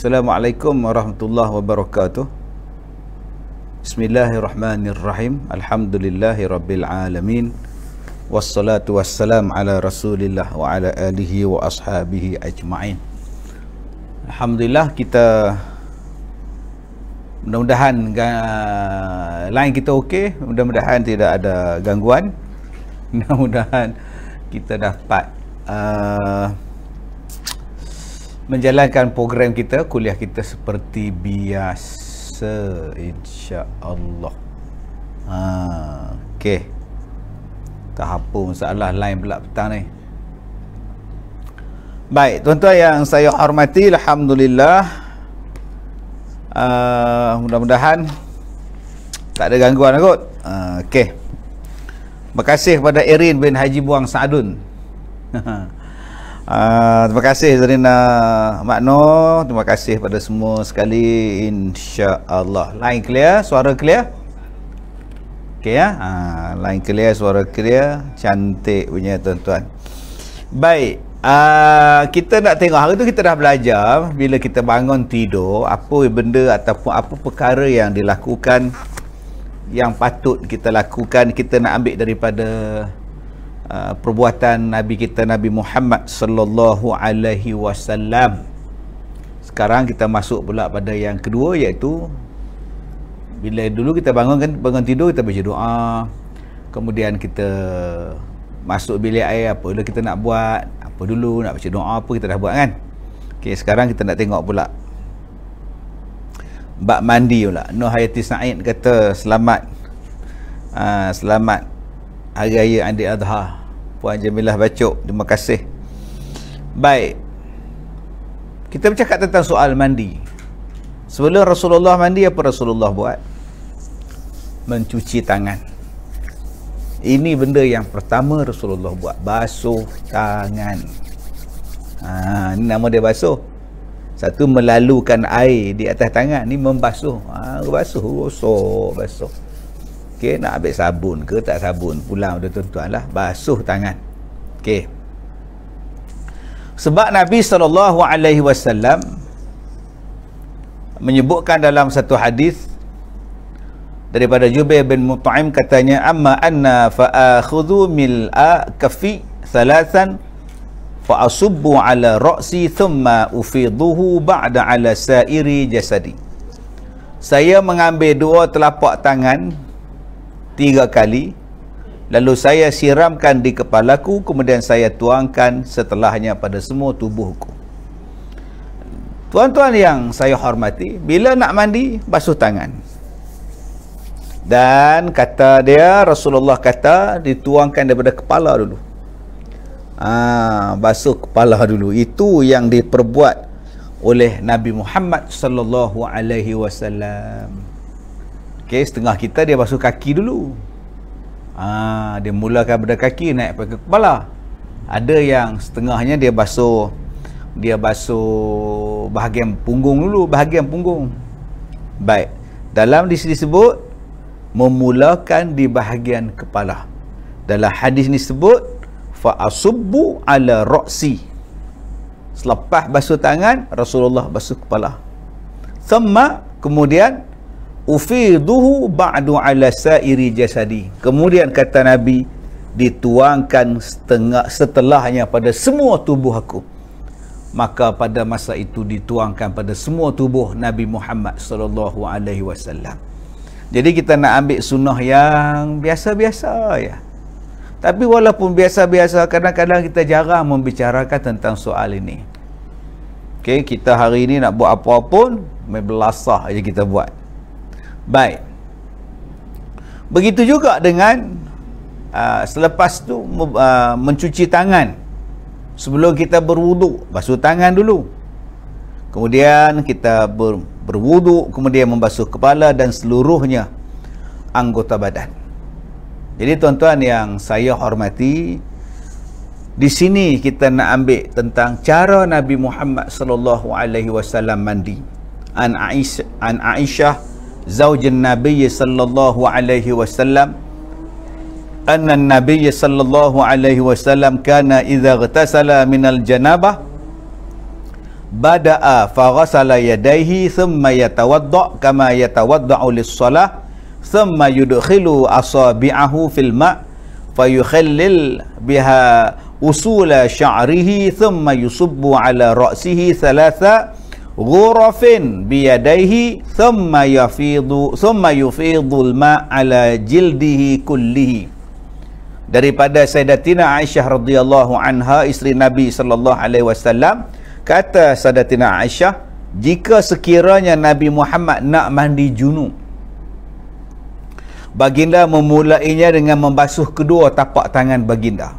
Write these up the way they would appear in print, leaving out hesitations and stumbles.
Assalamualaikum warahmatullahi wabarakatuh. Bismillahirrahmanirrahim. Alhamdulillahi rabbil alamin. Wassalatu wassalam ala rasulillah wa ala alihi wa ashabihi ajma'in. Alhamdulillah, kita mudah-mudahan line kita okey, mudah-mudahan tidak ada gangguan. Mudah-mudahan kita dapat menjalankan program kita, kuliah kita seperti biasa, insya-Allah. Okey. Tak apa masalah line pula petang ni. Baik, tuan-tuan yang saya hormati, alhamdulillah. Mudah-mudahan tak ada gangguan kot. Okey. Terima kasih kepada Erin bin Haji Buang Saadun. Terima kasih Zarina Makno. Terima kasih pada semua sekali, insya-Allah. Line clear, suara clear. Okey ya. Line clear, suara clear, cantik punya tuan-tuan. Baik, kita nak tengok hari tu kita dah belajar bila kita bangun tidur, apa benda ataupun apa perkara yang dilakukan yang patut kita lakukan. Kita nak ambil daripada perbuatan Nabi kita, Nabi Muhammad sallallahu alaihi wasallam. Sekarang kita masuk pula pada yang kedua, iaitu bila dulu kita bangun tidur, kita baca doa, kemudian kita masuk bilik air, apa dulu kita nak buat, apa dulu nak baca doa, apa kita dah buat kan. Okey, sekarang kita nak tengok pula bab mandi pula. Nur Hayati Said kata selamat Hari Raya Aidil Adha. Puan Jamilah Bacok, terima kasih. Baik, kita bercakap tentang soal mandi. Sebelum Rasulullah mandi, apa Rasulullah buat? Mencuci tangan. Ini benda yang pertama Rasulullah buat, basuh tangan. Ini nama dia basuh. Satu, melalukan air di atas tangan. Ni membasuh. Basuh, basuh. Okey, nak ambil sabun ke tak sabun, pulang dah tuan-tuan lah, basuh tangan. Okey. Sebab Nabi SAW menyebutkan dalam satu hadis daripada Jubair bin Mut'im, katanya, amma anna fa'akhudhu mil'a kafi thalathan fa'asubbu ala ra'si thumma ufidhuhu ba'da ala sa'iri jasadi. Saya mengambil dua telapak tangan 3 kali, lalu saya siramkan di kepalaku, kemudian saya tuangkan setelahnya pada semua tubuhku. Tuan-tuan yang saya hormati, bila nak mandi, basuh tangan. Dan kata dia, Rasulullah kata, dituangkan daripada kepala dulu. Basuh kepala dulu. Itu yang diperbuat oleh Nabi Muhammad sallallahu alaihi wasallam. Okey, setengah kita dia basuh kaki dulu. Dia mulakan daripada kaki naik ke kepala. Ada yang setengahnya dia basuh bahagian punggung dulu, bahagian punggung. Baik, dalam di sini disebut memulakan di bahagian kepala. Dalam hadis ni sebut fa asubbu ala ra'si. Selepas basuh tangan, Rasulullah basuh kepala. Thumma, kemudian ufidhuhu ba'du ala sa'iri jasadi. Kemudian kata Nabi, dituangkan setelahnya pada semua tubuh aku. Maka pada masa itu dituangkan pada semua tubuh Nabi Muhammad sallallahu alaihi wasallam. Jadi kita nak ambil sunnah yang biasa-biasa ya. Tapi walaupun biasa-biasa, kadang-kadang kita jarang membicarakan tentang soal ini. Okey, kita hari ini nak buat apa pun belasah aja kita buat. Baik, begitu juga dengan selepas tu mencuci tangan. Sebelum kita berwuduk, basuh tangan dulu. Kemudian kita berwuduk, kemudian membasuh kepala dan seluruhnya anggota badan. Jadi tuan-tuan yang saya hormati, di sini kita nak ambil tentang cara Nabi Muhammad sallallahu alaihi wasallam mandi. An Aisyah zaujin Nabi sallallahu alaihi wasallam anna an-nabiy sallallahu alaihi wasallam kana idza ightasala min al-janabah bada'a faghasala yadayhi thumma yatawadda' kama yatawadda'u lis-shalah thumma yudkhilu asabi'ahu fil ma' fayukhallil biha usula sya'rihi thumma yusubbu ala ra'sihi thalatha ghurafin biyadaihi thumma yufidul ma' ala jildihi kullihi. Daripada Sayyidatina Aisyah radhiyallahu anha, isteri Nabi sallallahu alaihi wasallam, kata Sayyidatina Aisyah, jika sekiranya Nabi Muhammad nak mandi junub, baginda memulainya dengan membasuh kedua tapak tangan baginda.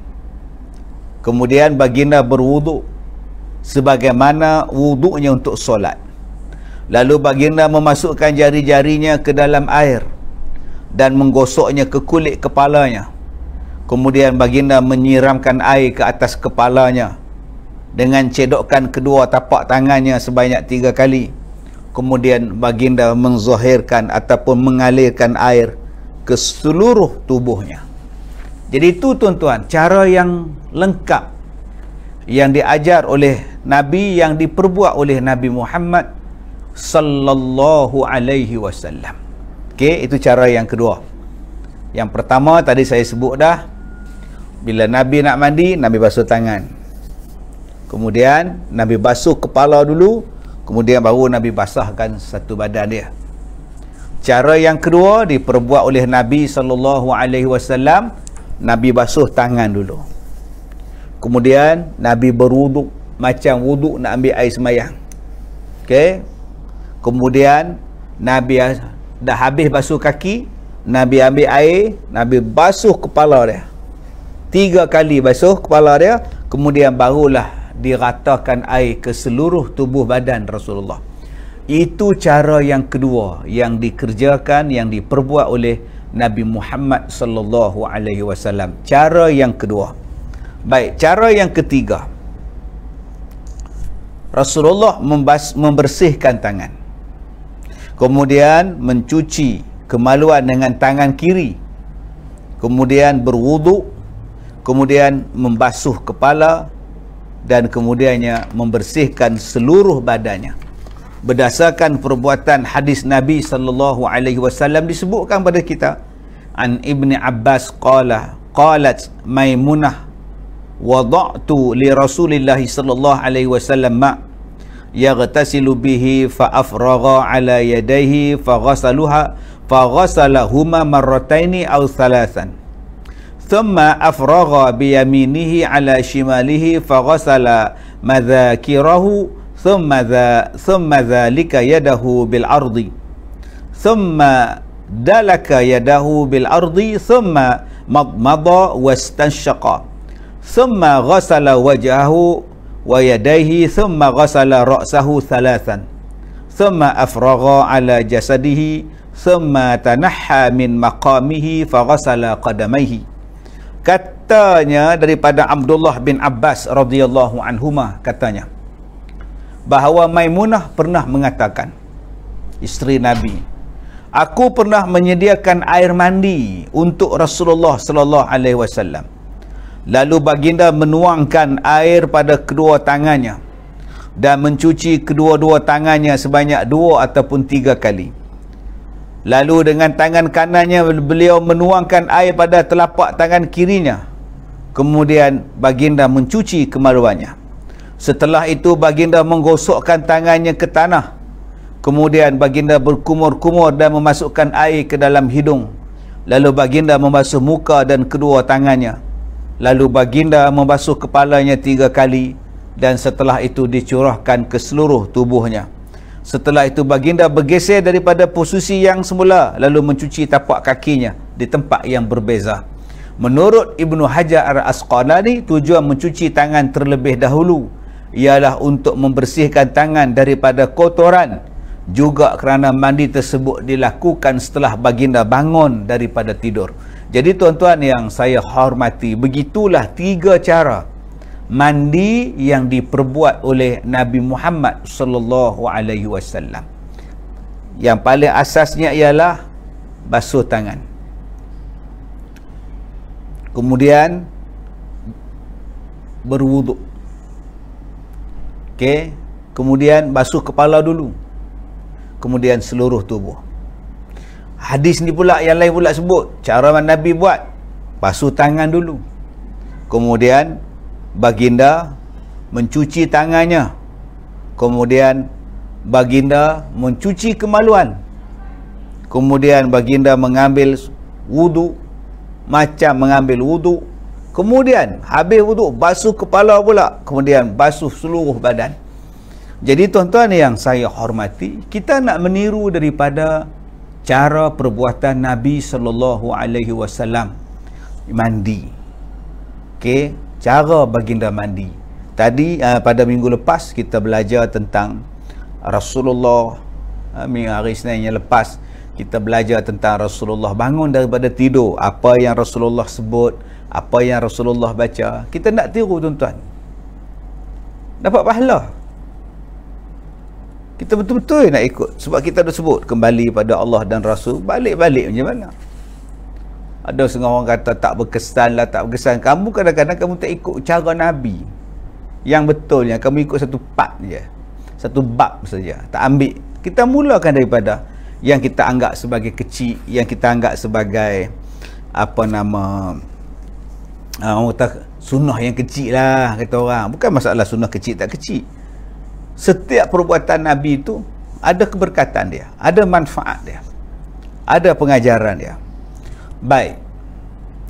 Kemudian baginda berwuduk sebagaimana wuduknya untuk solat. Lalu baginda memasukkan jari-jarinya ke dalam air dan menggosoknya ke kulit kepalanya. Kemudian baginda menyiramkan air ke atas kepalanya dengan cedokkan kedua tapak tangannya sebanyak 3 kali. Kemudian baginda menzahirkan ataupun mengalirkan air ke seluruh tubuhnya. Jadi itu tuan-tuan, cara yang lengkap yang diajar oleh Nabi, yang diperbuat oleh Nabi Muhammad sallallahu alaihi wasallam. Okey, itu cara yang kedua. Yang pertama tadi saya sebut dah, bila Nabi nak mandi, Nabi basuh tangan. Kemudian Nabi basuh kepala dulu, kemudian baru Nabi basahkan satu badan dia. Cara yang kedua diperbuat oleh Nabi sallallahu alaihi wasallam, Nabi basuh tangan dulu. Kemudian Nabi berwuduk macam wuduk nak ambil air semayang. Okey. Kemudian Nabi dah habis basuh kaki, Nabi ambil air, Nabi basuh kepala dia. 3 kali basuh kepala dia, kemudian barulah diratakan air ke seluruh tubuh badan Rasulullah. Itu cara yang kedua yang dikerjakan, yang diperbuat oleh Nabi Muhammad sallallahu alaihi wasallam. Cara yang kedua. Baik, cara yang ketiga. Rasulullah membersihkan tangan. Kemudian mencuci kemaluan dengan tangan kiri. Kemudian berwuduk, kemudian membasuh kepala, dan kemudiannya membersihkan seluruh badannya. Berdasarkan perbuatan hadis Nabi sallallahu alaihi wasallam disebutkan pada kita, an Ibni Abbas qalat Maimunah wada'tu li Rasulillah sallallahu alaihi wasallam ma yaghtasilu bihi fa afragha ala yadayhi fa ghasalahuma marrataini aw thalathan thumma afragha bi yaminihi ala shimalihi fa ghasala madhakirahu thumma dhalika yadahu bil ardi thumma dalaka yadahu bil ardi thumma madmada wastanshaqa thumma ghasala wajhahu wa yadayhi thumma ghasala ra'sahu thalathan thumma afragha ala jasadihi thumma tanahha min maqamihi fa ghasala qadamayhi. Katanya daripada Abdullah bin Abbas radhiyallahu anhuma, katanya bahawa Maimunah pernah mengatakan, isteri Nabi, aku pernah menyediakan air mandi untuk Rasulullah sallallahu alaihi wasallam. Lalu baginda menuangkan air pada kedua tangannya dan mencuci kedua-dua tangannya sebanyak 2 ataupun 3 kali. Lalu dengan tangan kanannya beliau menuangkan air pada telapak tangan kirinya. Kemudian baginda mencuci kemaluannya. Setelah itu baginda menggosokkan tangannya ke tanah. Kemudian baginda berkumur-kumur dan memasukkan air ke dalam hidung. Lalu baginda membasuh muka dan kedua tangannya. Lalu baginda membasuh kepalanya 3 kali, dan setelah itu dicurahkan ke seluruh tubuhnya. Setelah itu baginda bergeser daripada posisi yang semula, lalu mencuci tapak kakinya di tempat yang berbeza. Menurut Ibnu Hajar Al-Asqalani, tujuan mencuci tangan terlebih dahulu ialah untuk membersihkan tangan daripada kotoran, juga kerana mandi tersebut dilakukan setelah baginda bangun daripada tidur. Jadi tuan-tuan yang saya hormati, begitulah 3 cara mandi yang diperbuat oleh Nabi Muhammad sallallahu alaihi wasallam. Yang paling asasnya ialah basuh tangan. Kemudian berwuduk. Okey, kemudian basuh kepala dulu, kemudian seluruh tubuh. Hadis ni pula yang lain pula sebut cara Nabi buat, basuh tangan dulu, kemudian baginda mencuci tangannya, kemudian baginda mencuci kemaluan, kemudian baginda mengambil wudu, macam mengambil wudu, kemudian habis wudu basuh kepala pula, kemudian basuh seluruh badan. Jadi tuan-tuan yang saya hormati, kita nak meniru daripada cara perbuatan Nabi SAW mandi. Okey, cara baginda mandi. Tadi pada minggu lepas kita belajar tentang Rasulullah. Hari Isnin yang lepas kita belajar tentang Rasulullah bangun daripada tidur, apa yang Rasulullah sebut, apa yang Rasulullah baca. Kita nak tiru tuan-tuan, dapat pahala. Kita betul-betul nak ikut, sebab kita dah sebut kembali pada Allah dan Rasul. Balik-balik macam mana? Ada setengah orang kata tak berkesan lah, tak berkesan. Kamu kadang-kadang kamu tak ikut cara Nabi yang betulnya, kamu ikut satu part je, satu bab saja, tak ambil. Kita mulakan daripada yang kita anggap sebagai kecil, yang kita anggap sebagai apa nama, orang kata sunnah yang kecil lah, kata orang. Bukan masalah sunnah kecil tak kecil. Setiap perbuatan Nabi itu ada keberkatan dia, ada manfaat dia, ada pengajaran dia. Baik,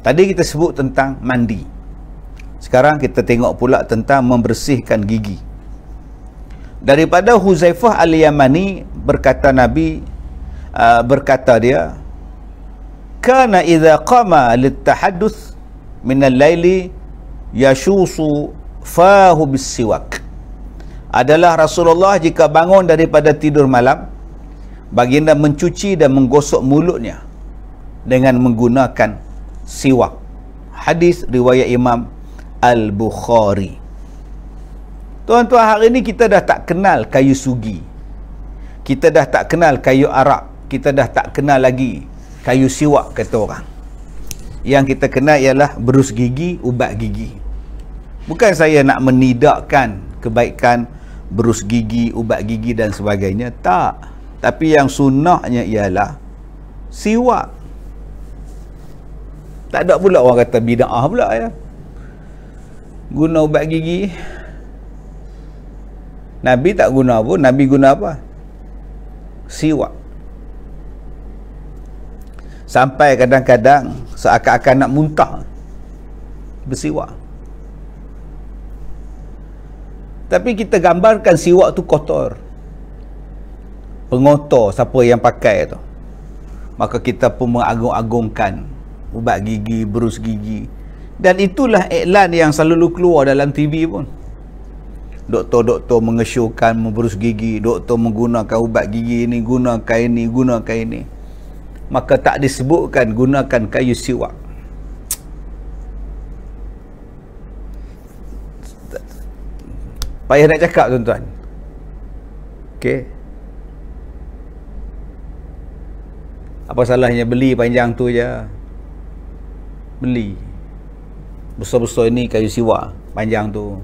tadi kita sebut tentang mandi. Sekarang kita tengok pula tentang membersihkan gigi. Daripada Huzaifah al-Yamani berkata Nabi, berkata dia, kana idza qama lit-tahadduts min al-laili yashusu fahu bis-siwak. Adalah Rasulullah jika bangun daripada tidur malam, baginda mencuci dan menggosok mulutnya dengan menggunakan siwak. Hadis riwayat Imam Al-Bukhari. Tuan-tuan, hari ni kita dah tak kenal kayu sugi, kita dah tak kenal kayu arak, kita dah tak kenal lagi kayu siwak, kata orang. Yang kita kenal ialah berus gigi, ubat gigi. Bukan saya nak menidakkan kebaikan berus gigi, ubat gigi dan sebagainya, tak. Tapi yang sunnahnya ialah siwak. Tak ada pula orang kata bid'ah pula ya, guna ubat gigi. Nabi tak guna pun. Nabi guna apa? Siwak. Sampai kadang-kadang seakan-akan nak muntah bersiwak. Tapi kita gambarkan siwak tu kotor, pengotor siapa yang pakai tu. Maka kita pun mengagung-agungkan ubat gigi, berus gigi. Dan itulah iklan yang selalu keluar dalam TV pun. Doktor-doktor mengesyorkan berus gigi, doktor menggunakan ubat gigi ini, gunakan ini, gunakan ini. Maka tak disebutkan gunakan kayu siwak. Payah nak cakap tuan-tuan. Okey. Apa salahnya beli panjang tu je. Beli. Besar-besar ini kayu siwak, panjang tu.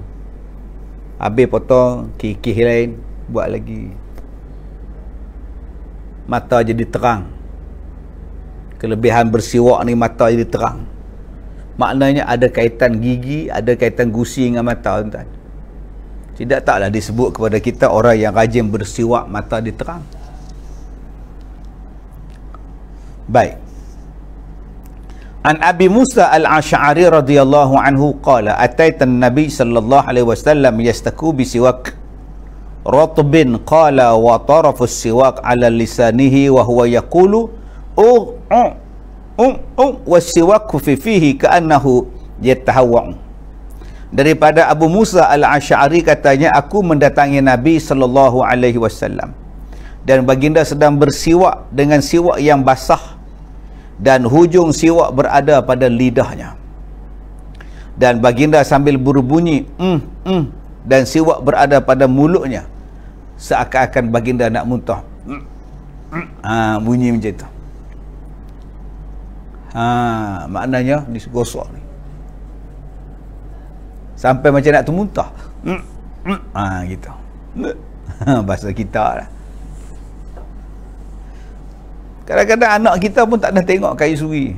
Habis potong, kikih lain, buat lagi. Mata jadi terang. Kelebihan bersiwak ni, mata jadi terang. Maknanya ada kaitan gigi, ada kaitan gusi dengan mata tuan-tuan. Tidak taklah disebut kepada kita orang yang rajin bersiwak mata diterang. Baik. An Abi Musa al-Asy'ari radhiyallahu anhu qala ataitan Nabi sallallahu alaihi wasallam yastaku bi siwak ratbin qala wa tarafu siwak ala lisanihi wa huwa yaqulu was-siwaku fi fihi ka'annahu yatahawwa. Daripada Abu Musa al-Asy'ari katanya, aku mendatangi Nabi sallallahu alaihi wasallam dan baginda sedang bersiwak dengan siwak yang basah dan hujung siwak berada pada lidahnya, dan baginda sambil berbunyi dan siwak berada pada mulutnya, seakan-akan baginda nak muntah. Bunyi macam tu. Maknanya digosok ni sampai macam nak termuntah. Gitu. Bahasa kita lah. Kadang-kadang anak kita pun tak nak tengok kayu suri.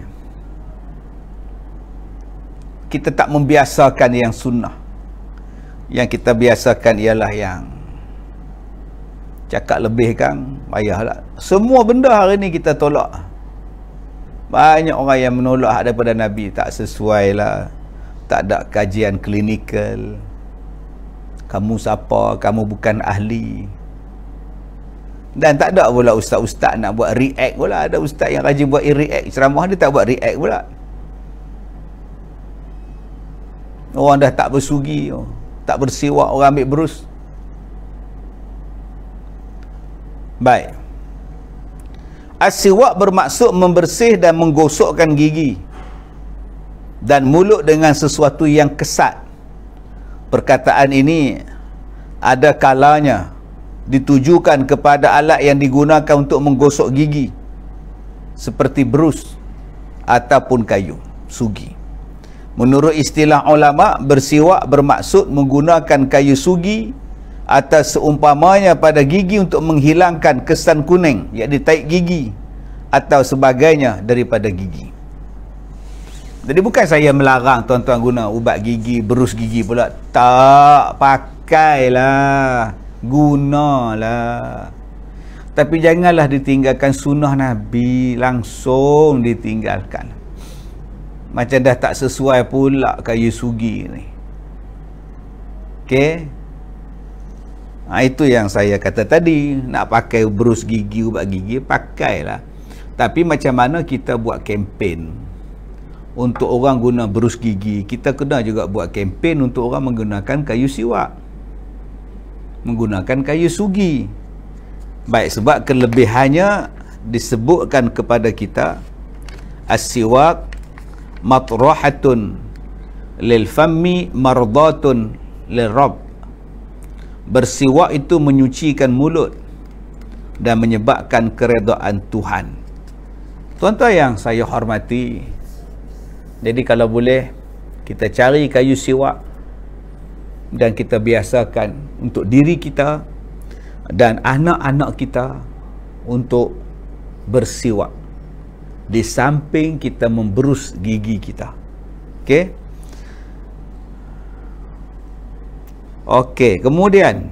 Kita tak membiasakan yang sunnah. Yang kita biasakan ialah yang cakap lebih kan, payahlah. Semua benda hari ni kita tolak. Banyak orang yang menolak daripada Nabi, tak sesuai lah, tak ada kajian klinikal, kamu siapa, kamu bukan ahli. Dan tak ada pula ustaz-ustaz nak buat react pula. Ada ustaz yang rajin buat react ceramah, dia tak buat react pula. Orang dah tak bersugi, tak bersiwak, orang ambil berus. Baik. As-siwak bermaksud membersih dan menggosokkan gigi dan mulut dengan sesuatu yang kesat. Perkataan ini ada kalanya ditujukan kepada alat yang digunakan untuk menggosok gigi seperti berus ataupun kayu sugi. Menurut istilah ulama, bersiwak bermaksud menggunakan kayu sugi atau seumpamanya pada gigi untuk menghilangkan kesan kuning, iaitu taik gigi atau sebagainya daripada gigi. Jadi bukan saya melarang tuan-tuan guna ubat gigi, berus gigi pula. Tak, pakailah, gunalah. Tapi janganlah ditinggalkan sunnah Nabi, langsung ditinggalkan. Macam dah tak sesuai pula kayu sugi ni. Okey. Itu yang saya kata tadi. Nak pakai berus gigi, ubat gigi, pakailah. Tapi macam mana kita buat kempen untuk orang guna berus gigi, kita kena juga buat kempen untuk orang menggunakan kayu siwak, menggunakan kayu sugi. Baik, sebab kelebihannya disebutkan kepada kita, as-siwak matrahatun lil fammi mardatun lil rabb. Bersiwak itu menyucikan mulut dan menyebabkan keredaan Tuhan. Tuan-tuan yang saya hormati, jadi kalau boleh kita cari kayu siwak dan kita biasakan untuk diri kita dan anak-anak kita untuk bersiwak di samping kita memberus gigi kita. Okey? Okey, kemudian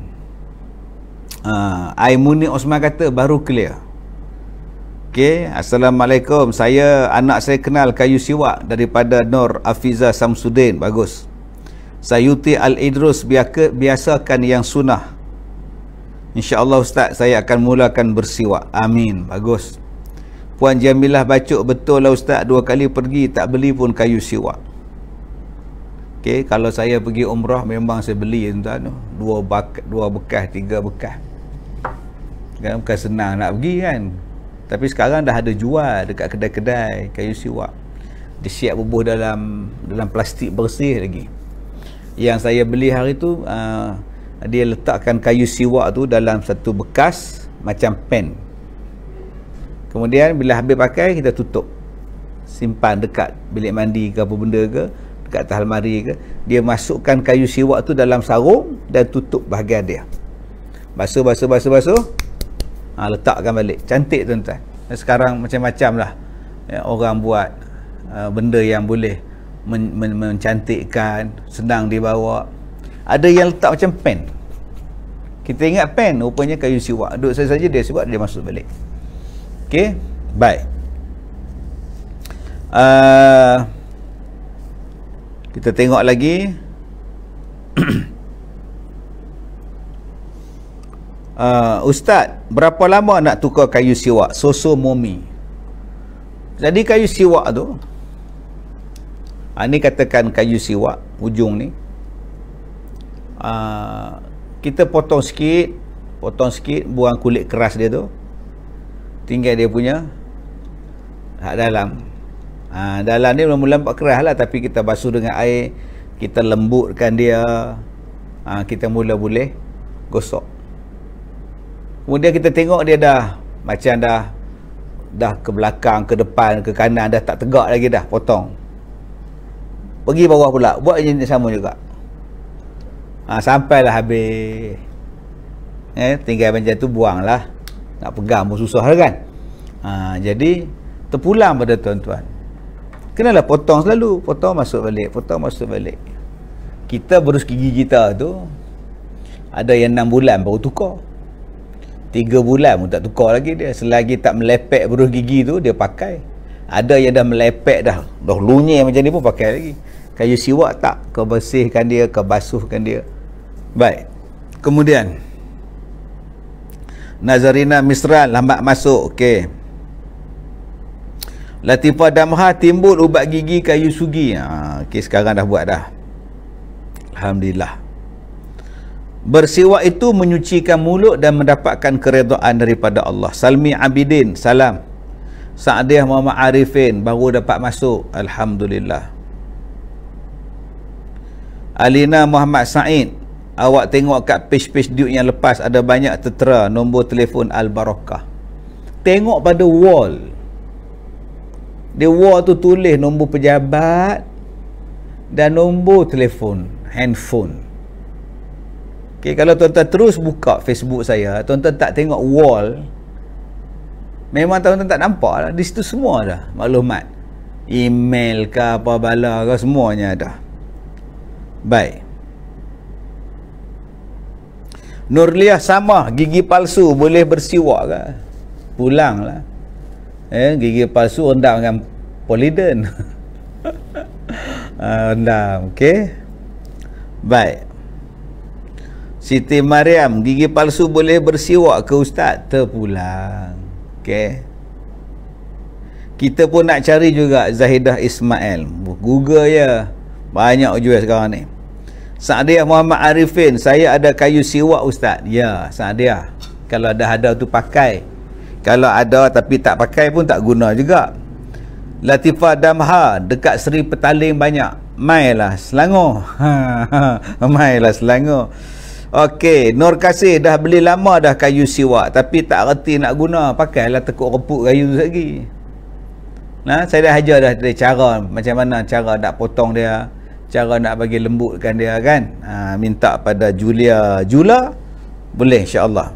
Aimuni Osman kata baru clear. Okey, Assalamualaikum. Anak saya kenal kayu siwak daripada Nur Afiza Samsudin. Bagus. Sayuti Al-Idrus biasakan yang sunnah. InsyaAllah Ustaz, saya akan mulakan bersiwak. Amin. Bagus. Puan Jamilah Bacuk, betul lah Ustaz, 2 kali pergi tak beli pun kayu siwak. Okey, kalau saya pergi umrah memang saya beli tuan, 2 bekas, 3 bekas. Kan bukan senang nak pergi kan. Tapi sekarang dah ada jual dekat kedai-kedai kayu siwak. Disiap bubuh dalam plastik bersih lagi. Yang saya beli hari tu, dia letakkan kayu siwak tu dalam satu bekas macam pen. Kemudian bila habis pakai, kita tutup. Simpan dekat bilik mandi ke apa benda ke, dekat atas almari ke. Dia masukkan kayu siwak tu dalam sarung dan tutup bahagian dia. Basuh. Letakkan balik. Cantik tuan-tuan. Sekarang macam-macam lah ya, orang buat benda yang boleh mencantikkan, senang dibawa. Ada yang letak macam pen. Kita ingat pen, rupanya kayu siwak. Duduk saja dia siwak, dia masuk balik. Okey, baik. Kita tengok lagi. Ustaz, berapa lama nak tukar kayu siwak? Soso Momi. Jadi kayu siwak tu, ni katakan kayu siwak ujung ni, kita potong sikit, buang kulit keras dia tu, tinggal dia punya hak dalam. Dalam ni mula-mula nampak keras lah, tapi kita basuh dengan air, kita lembutkan dia, kita mula boleh gosok. Kemudian kita tengok dia dah macam dah ke belakang, ke depan, ke kanan, dah tak tegak lagi dah, potong. Pergi bawah pula, buat jenis sama juga. Sampailah habis. Tinggal macam tu buang lah, nak pegang pun susah lah kan. Jadi terpulang pada tuan-tuan, kenalah potong selalu, potong masuk balik, potong masuk balik. Kita berus gigi kita tu ada yang 6 bulan baru tukar, 3 bulan pun tak tukar lagi dia, selagi tak melepek berus gigi tu dia pakai. Ada yang dah melepek dah lunyai macam ni pun pakai lagi. Kayu siwak tak, kau bersihkan dia, kau basuhkan dia. Baik, kemudian Nazarina Misran lambat masuk. Okey, Latifah Damha timbul ubat gigi kayu sugi. Okey, sekarang dah buat dah, alhamdulillah. Bersiwak itu menyucikan mulut dan mendapatkan keredaan daripada Allah. Salmi Abidin, salam. Sa'diah Muhammad Arifin baru dapat masuk, alhamdulillah. Alina Muhammad Said, awak tengok kat page-page Duke yang lepas ada banyak tertera nombor telefon Al-Barakah. Tengok pada wall. Di wall tu tulis nombor pejabat dan nombor telefon handphone. Okay, kalau tuan-tuan terus buka Facebook saya, tuan-tuan tak tengok wall, memang tuan-tuan tak nampak lah. Di situ semua dah maklumat, email ke apa bala ke, semuanya ada. Baik, Nurliah sama, gigi palsu boleh bersiwak ke? Pulang lah. Gigi palsu rendam dengan Polident. Rendam. Okey, baik. Siti Mariam, gigi palsu boleh bersiwak ke Ustaz? Terpulang. Okey, kita pun nak cari juga Zahidah Ismail, Google ya, banyak jual sekarang ni. Sa'diah Muhammad Arifin, saya ada kayu siwak Ustaz. Ya, Sa'diah, kalau dah ada tu pakai, kalau ada tapi tak pakai pun tak guna juga. Latifah Damha, dekat Seri Petaling banyak, mailah Selangor. Mailah Selangor. Okey, Nur Kasih, dah beli lama dah kayu siwak tapi tak reti nak guna, pakailah tekuk reput kayu tu lagi. Saya dah ajar dah dia cara macam mana cara nak potong dia, cara nak bagi lembutkan dia kan. Minta pada Jula boleh insya-Allah.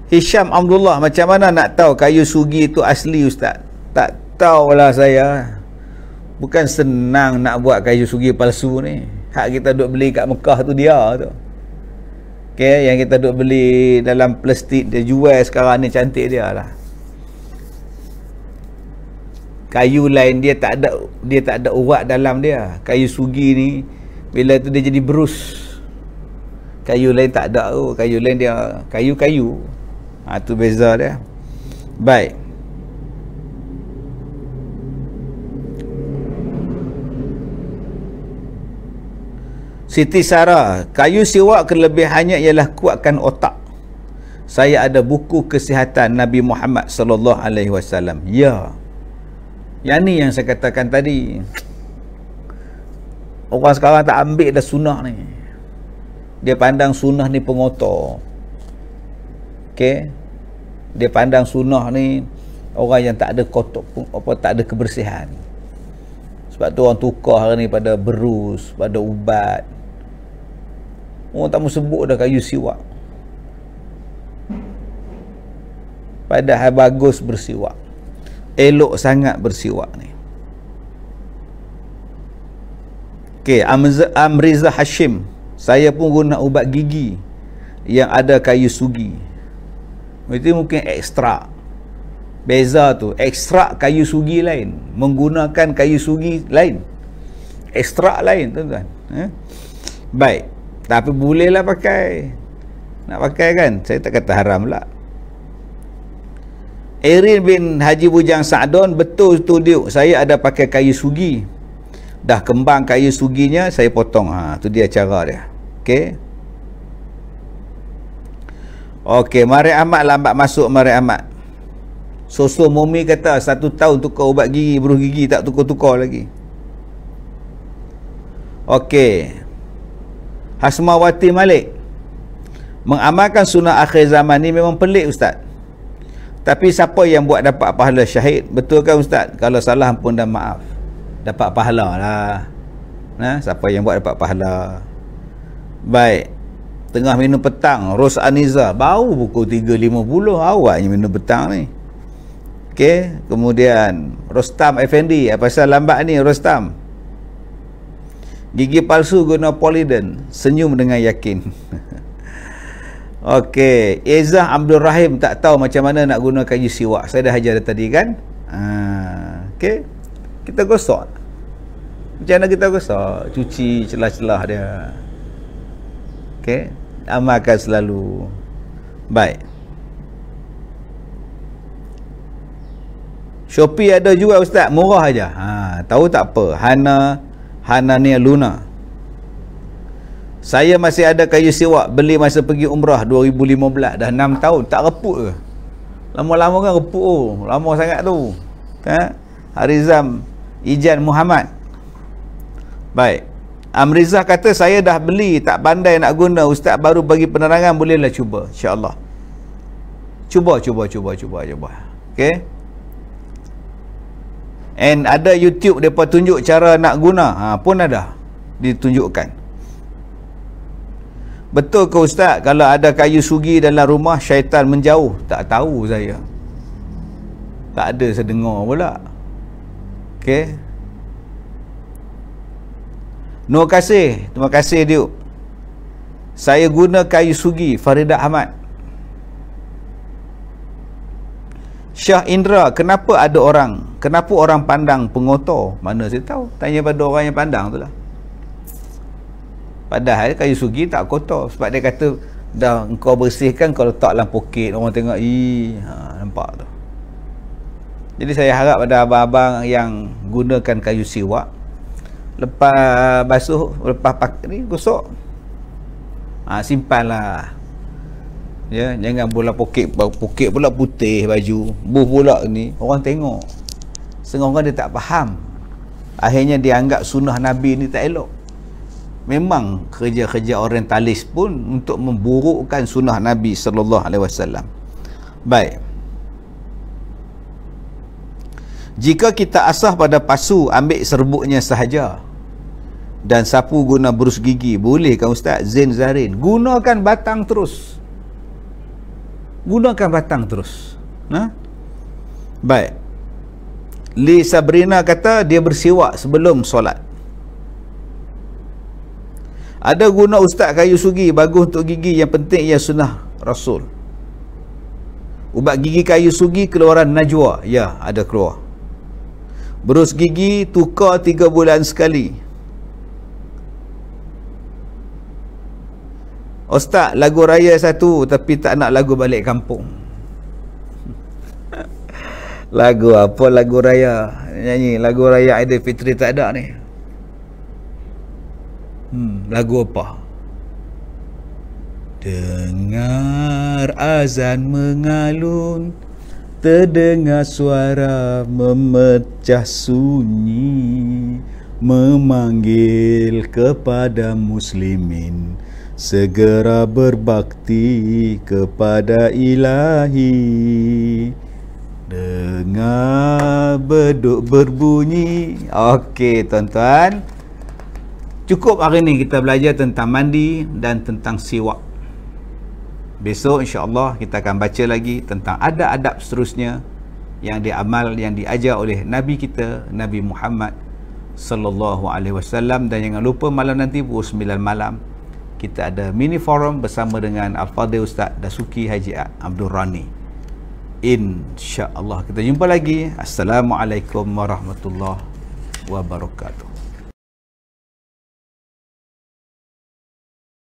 Hisham Abdullah, macam mana nak tahu kayu sugi itu asli Ustaz? Tak tahulah saya. Bukan senang nak buat kayu sugi palsu ni. Hak kita duk beli kat Mekah tu dia tu. Okay, yang kita duk beli dalam plastik dia jual sekarang ni cantik dia lah. Kayu lain dia tak ada urat dalam dia. Kayu sugi ni bila tu dia jadi berus. Kayu lain tak ada tu. Kayu lain dia kayu-kayu. Tu beza dia. Baik. Siti Sarah, kayu siwak kelebihannya ialah kuatkan otak. Saya ada buku kesihatan Nabi Muhammad sallallahu alaihi wasallam. Ya. Yang ni yang saya katakan tadi. Orang sekarang tak ambil dah sunnah ni. Dia pandang sunnah ni pengotor. Okey. Dia pandang sunnah ni orang yang tak ada kotor, tak ada kebersihan. Sebab tu orang tukar hari ni pada berus, pada ubat. Orang tak mau sebut dah kayu siwak. Padahal bagus bersiwak. Elok sangat bersiwak ni. Okey, Amriza Hashim, saya pun guna ubat gigi yang ada kayu sugi. Itu mungkin ekstrak. Beza tu, ekstrak kayu sugi lain, menggunakan kayu sugi lain, ekstrak lain, tuan-tuan. Baik, tapi bolehlah pakai. Nak pakai kan? Saya tak kata haram lah. Erin bin Haji Bujang Sa'don, betul tu Diuk, saya ada pakai kayu sugi. Dah kembang kayu suginya, saya potong. Tu dia cara dia. Okey. Okey, Mari Ahmad lambat masuk. Mari Ahmad. Soso Mumi kata 1 tahun tukar ubat gigi, berus gigi tak tukar-tukar lagi. Okey. Hasmawati Malik, mengamalkan sunnah akhir zaman ni memang pelik Ustaz. Tapi siapa yang buat dapat pahala syahid? Betul kan Ustaz? Kalau salah ampun dan maaf. Dapat pahala lah. Siapa yang buat dapat pahala. Baik. Tengah minum petang, Ros Aniza baru pukul 3.50 awalnya minum petang ni. Okey, kemudian Rostam Effendi, apa pasal lambat ni Rostam? Gigi palsu guna Polident, senyum dengan yakin. Okey, Izzah Abdul Rahim tak tahu macam mana nak guna kayu siwak. Saya dah ajar tadi kan? Okey. Kita gosok. Macam mana kita gosok? Cuci celah-celah dia. Okey, amalkan selalu. Baik. Shopee ada jual ustaz, murah aja. Tahu tak apa? Hanania Luna. Saya masih ada kayu siwak beli masa pergi umrah 2015, dah 6 tahun tak reput ke? Lama-lama kan reput. Lama sangat tu. Harizam Ijan Muhammad. Baik. Amrizah kata saya dah beli, tak pandai nak guna. Ustaz baru bagi penerangan, bolehlah cuba insya-Allah. Cuba. Okey. And ada YouTube depa tunjuk cara nak guna. Pun ada ditunjukkan. Betul ke ustaz kalau ada kayu sugi dalam rumah syaitan menjauh? Tak tahu saya. Tak ada saya dengar pula. Okey. Terima kasih Diuk. Saya guna kayu sugi, Farida Ahmad. Syah Indra, kenapa orang pandang pengotor? Mana saya tahu? Tanya pada orang yang pandang tu lah. Padahal kayu sugi tak kotor. Sebab dia kata dah engkau bersihkan, kau letak dalam poket, orang tengok, nampak tu. Jadi saya harap pada abang-abang yang gunakan kayu siwak, lepas basuh, lepas ni gosok, simpanlah. Ya, jangan bola poket pula putih baju, buh pula ni, orang tengok. Setengah orang dia tak faham. Akhirnya dia anggap sunnah Nabi ni tak elok. Memang kerja-kerja orientalis pun untuk memburukkan sunnah Nabi sallallahu alaihi wasallam. Baik. Jika kita asah pada pasu, ambil serbuknya sahaja dan sapu guna berus gigi, boleh kan ustaz? Zain Zarin, gunakan batang terus. Baik. Li Sabrina kata dia bersiwak sebelum solat. Ada guna ustaz kayu sugi, bagus untuk gigi, yang penting ia sunnah Rasul. Ubat gigi kayu sugi keluaran najwa, ya ada keluar. Berus gigi tukar 3 bulan sekali. Ustaz, lagu raya satu tapi tak nak lagu balik kampung. Lagu apa lagu raya? Nyanyi lagu raya Aidilfitri tak ada ni. Lagu apa? Dengar azan mengalun, terdengar suara memecah sunyi, memanggil kepada muslimin segera berbakti kepada ilahi. Dengar beduk berbunyi. Okey tuan-tuan, cukup hari ni kita belajar tentang mandi dan tentang siwak. Besok insya-Allah kita akan baca lagi tentang adab-adab seterusnya yang diamal, yang diajar oleh Nabi kita, Nabi Muhammad sallallahu alaihi wasallam. Dan jangan lupa malam nanti pukul 9 malam kita ada mini forum bersama dengan Al-Fadhil Ustaz Dasuki Haji Abdul Rani. InsyaAllah kita jumpa lagi. Assalamualaikum warahmatullahi wabarakatuh.